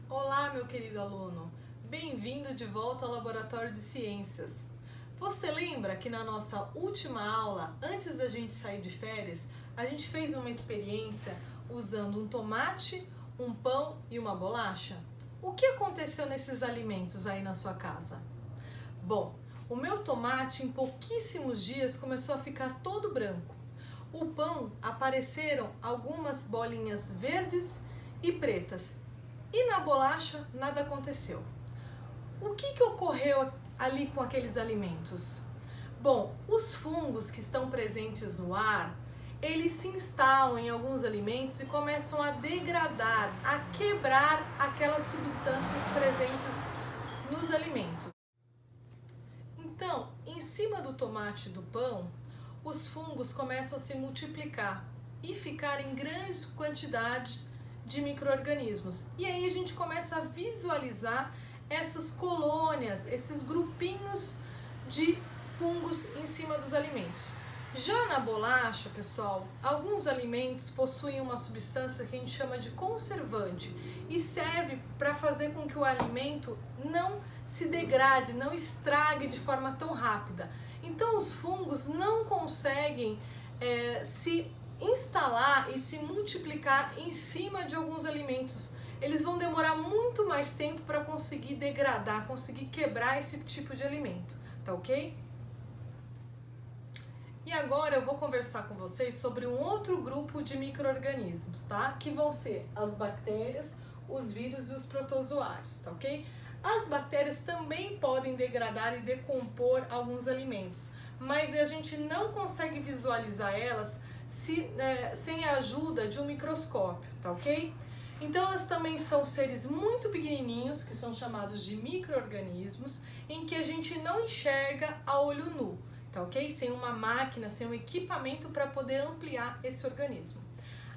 Olá, meu querido aluno! Bem-vindo de volta ao Laboratório de Ciências. Você lembra que na nossa última aula, antes da gente sair de férias, a gente fez uma experiência usando um tomate, um pão e uma bolacha? O que aconteceu nesses alimentos aí na sua casa? Bom, o meu tomate em pouquíssimos dias começou a ficar todo branco. O pão apareceram algumas bolinhas verdes e pretas. E na bolacha nada aconteceu. O que ocorreu ali com aqueles alimentos? Bom, os fungos que estão presentes no ar, eles se instalam em alguns alimentos e começam a degradar, a quebrar aquelas substâncias presentes nos alimentos. Então, em cima do tomate e do pão, os fungos começam a se multiplicar e ficar em grandes quantidades de micro-organismos. E aí a gente começa a visualizar essas colônias, esses grupinhos de fungos em cima dos alimentos. Já na bolacha, pessoal, alguns alimentos possuem uma substância que a gente chama de conservante e serve para fazer com que o alimento não se degrade, não estrague de forma tão rápida. Então os fungos não conseguem se instalar e se multiplicar em cima de alguns alimentos. Eles vão demorar muito mais tempo para conseguir degradar, conseguir quebrar esse tipo de alimento, tá ok? E agora eu vou conversar com vocês sobre um outro grupo de micro-organismos, tá? Que vão ser as bactérias, os vírus e os protozoários, tá ok? As bactérias também podem degradar e decompor alguns alimentos, mas a gente não consegue visualizar elas sem a ajuda de um microscópio, tá ok? Então elas também são seres muito pequenininhos, que são chamados de micro-organismos, em que a gente não enxerga a olho nu, tá ok? Sem uma máquina, sem um equipamento para poder ampliar esse organismo.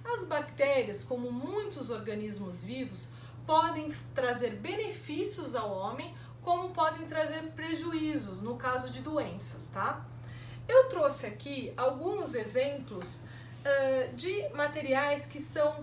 As bactérias, como muitos organismos vivos, podem trazer benefícios ao homem, como podem trazer prejuízos no caso de doenças, tá? Eu trouxe aqui alguns exemplos de materiais que são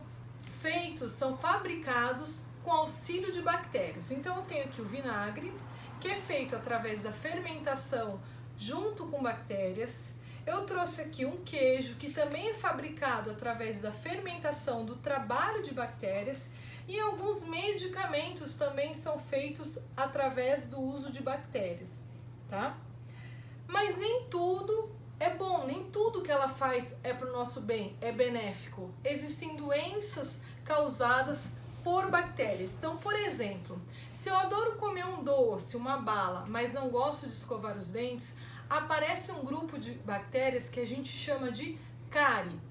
fabricados com auxílio de bactérias. Então eu tenho aqui o vinagre, que é feito através da fermentação junto com bactérias. Eu trouxe aqui um queijo, que também é fabricado através da fermentação do trabalho de bactérias. E alguns medicamentos também são feitos através do uso de bactérias, tá? Mas nem tudo é bom, nem tudo que ela faz é para o nosso bem, é benéfico. Existem doenças causadas por bactérias. Então, por exemplo, se eu adoro comer um doce, uma bala, mas não gosto de escovar os dentes, aparece um grupo de bactérias que a gente chama de cárie.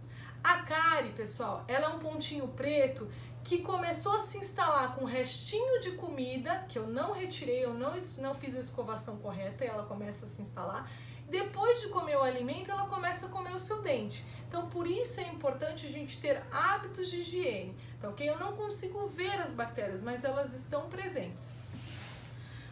A cárie, pessoal, ela é um pontinho preto que começou a se instalar com restinho de comida, que eu não retirei, eu não fiz a escovação correta, e ela começa a se instalar. Depois de comer o alimento, ela começa a comer o seu dente. Então, por isso é importante a gente ter hábitos de higiene, tá ok? Eu não consigo ver as bactérias, mas elas estão presentes.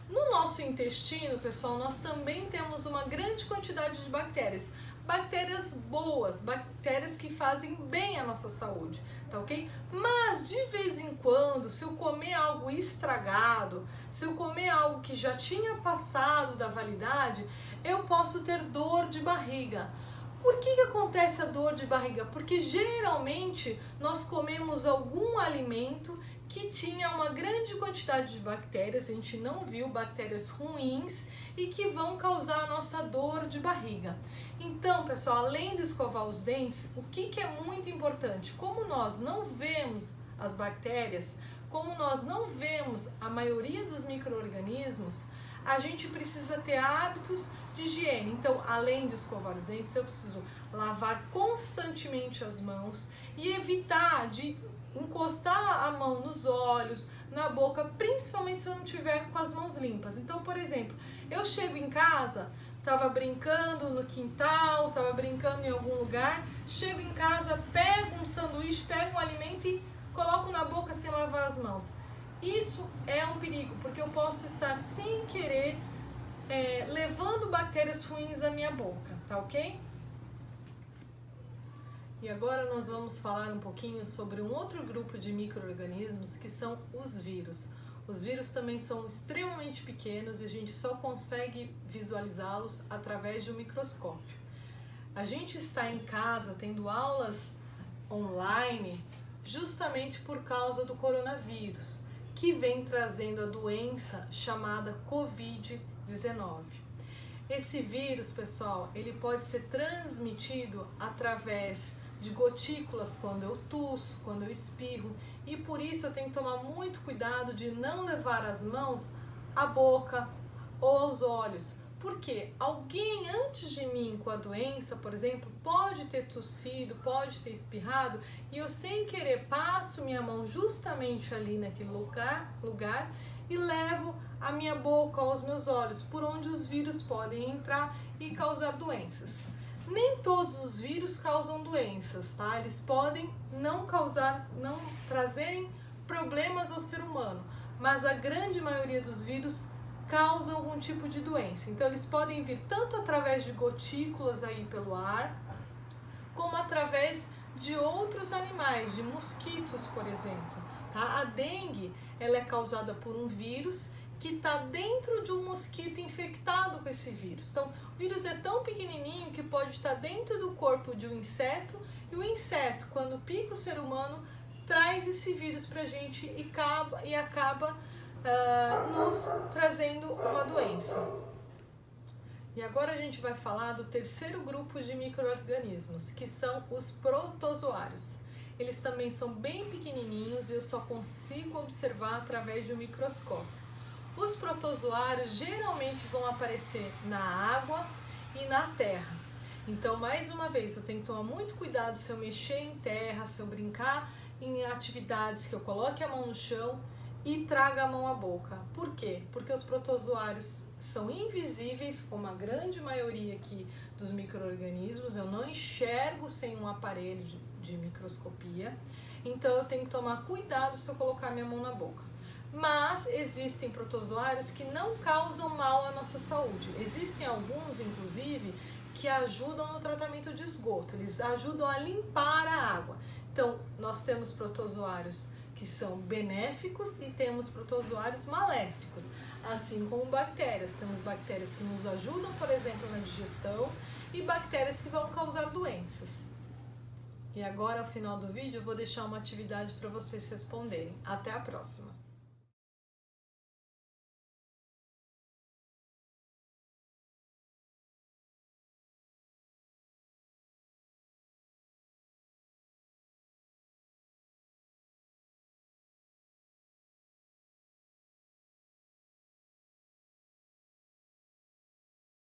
No nosso intestino, pessoal, nós também temos uma grande quantidade de bactérias. Bactérias boas, bactérias que fazem bem à nossa saúde, tá ok? Mas de vez em quando, se eu comer algo estragado, se eu comer algo que já tinha passado da validade, eu posso ter dor de barriga. Por que acontece a dor de barriga? Porque geralmente nós comemos algum alimento que tinha uma grande quantidade de bactérias, a gente não viu bactérias ruins e que vão causar a nossa dor de barriga. Então, pessoal, além de escovar os dentes, o que é muito importante? Como nós não vemos as bactérias, como nós não vemos a maioria dos micro-organismos, a gente precisa ter hábitos de higiene. Então, além de escovar os dentes, eu preciso lavar constantemente as mãos e evitar de encostar a mão nos olhos, na boca, principalmente se eu não tiver com as mãos limpas. Então, por exemplo, eu chego em casa, estava brincando no quintal, estava brincando em algum lugar, chego em casa, pego um sanduíche, pego um alimento e coloco na boca sem lavar as mãos. Isso é um perigo, porque eu posso estar sem querer levando bactérias ruins à minha boca, tá ok? E agora nós vamos falar um pouquinho sobre um outro grupo de micro-organismos que são os vírus. Os vírus também são extremamente pequenos e a gente só consegue visualizá-los através de um microscópio. A gente está em casa tendo aulas online justamente por causa do coronavírus, que vem trazendo a doença chamada Covid-19. Esse vírus, pessoal, ele pode ser transmitido através de gotículas quando eu tusso, quando eu espirro, e por isso eu tenho que tomar muito cuidado de não levar as mãos à boca ou aos olhos, porque alguém antes de mim com a doença, por exemplo, pode ter tossido, pode ter espirrado, e eu sem querer passo minha mão justamente ali naquele lugar e levo a minha boca aos meus olhos, por onde os vírus podem entrar e causar doenças. Nem todos os vírus causam doenças, tá? Eles podem não trazerem problemas ao ser humano, mas a grande maioria dos vírus causam algum tipo de doença. Então eles podem vir tanto através de gotículas aí pelo ar, como através de outros animais, de mosquitos, por exemplo. Tá? A dengue, ela é causada por um vírus que está dentro de um mosquito infectado com esse vírus. Então, o vírus é tão pequenininho que pode estar dentro do corpo de um inseto, e o inseto, quando pica o ser humano, traz esse vírus para a gente e acaba nos trazendo uma doença. E agora a gente vai falar do terceiro grupo de micro-organismos, que são os protozoários. Eles também são bem pequenininhos e eu só consigo observar através de um microscópio. Os protozoários geralmente vão aparecer na água e na terra. Então, mais uma vez, eu tenho que tomar muito cuidado se eu mexer em terra, se eu brincar em atividades que eu coloque a mão no chão e traga a mão à boca. Por quê? Porque os protozoários são invisíveis, como a grande maioria aqui dos micro-organismos. Eu não enxergo sem um aparelho de microscopia. Então, eu tenho que tomar cuidado se eu colocar minha mão na boca. Mas existem protozoários que não causam mal à nossa saúde. Existem alguns, inclusive, que ajudam no tratamento de esgoto. Eles ajudam a limpar a água. Então, nós temos protozoários que são benéficos e temos protozoários maléficos, assim como bactérias. Temos bactérias que nos ajudam, por exemplo, na digestão, e bactérias que vão causar doenças. E agora, ao final do vídeo, eu vou deixar uma atividade para vocês responderem. Até a próxima!